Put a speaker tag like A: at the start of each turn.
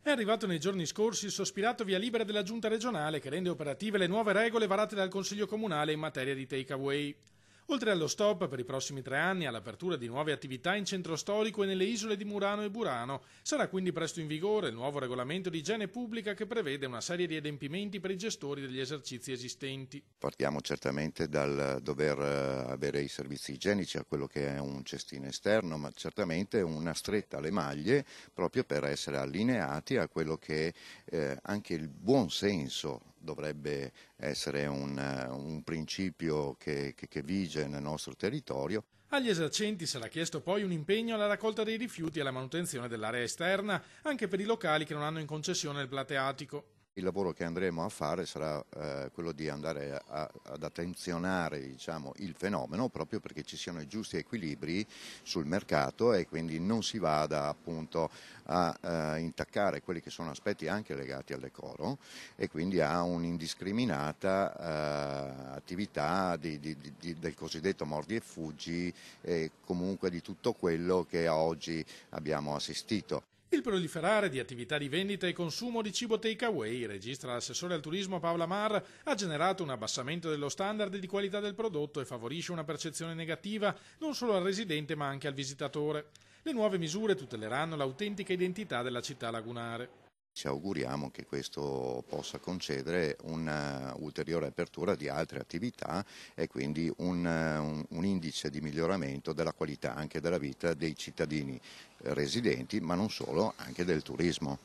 A: È arrivato nei giorni scorsi il sospirato via libera della Giunta regionale che rende operative le nuove regole varate dal Consiglio Comunale in materia di takeaway. Oltre allo stop per i prossimi 3 anni all'apertura di nuove attività in centro storico e nelle isole di Murano e Burano, sarà quindi presto in vigore il nuovo regolamento di igiene pubblica che prevede una serie di adempimenti per i gestori degli esercizi esistenti.
B: Partiamo certamente dal dover avere i servizi igienici a quello che è un cestino esterno, ma certamente una stretta alle maglie proprio per essere allineati a quello che anche il buon senso dovrebbe essere un principio che vige nel nostro territorio.
A: Agli esercenti sarà chiesto poi un impegno alla raccolta dei rifiuti e alla manutenzione dell'area esterna, anche per i locali che non hanno in concessione il plateatico.
B: Il lavoro che andremo a fare sarà quello di andare ad attenzionare, diciamo, il fenomeno proprio perché ci siano i giusti equilibri sul mercato e quindi non si vada appunto a intaccare quelli che sono aspetti anche legati al decoro e quindi a un'indiscriminata attività del cosiddetto mordi e fuggi e comunque di tutto quello che oggi abbiamo assistito.
A: Il proliferare di attività di vendita e consumo di cibo takeaway, registra l'assessore al turismo Paola Mar, ha generato un abbassamento dello standard di qualità del prodotto e favorisce una percezione negativa non solo al residente ma anche al visitatore. Le nuove misure tuteleranno l'autentica identità della città lagunare.
B: Ci auguriamo che questo possa concedere un'ulteriore apertura di altre attività e quindi un indice di miglioramento della qualità anche della vita dei cittadini residenti, ma non solo, anche del turismo.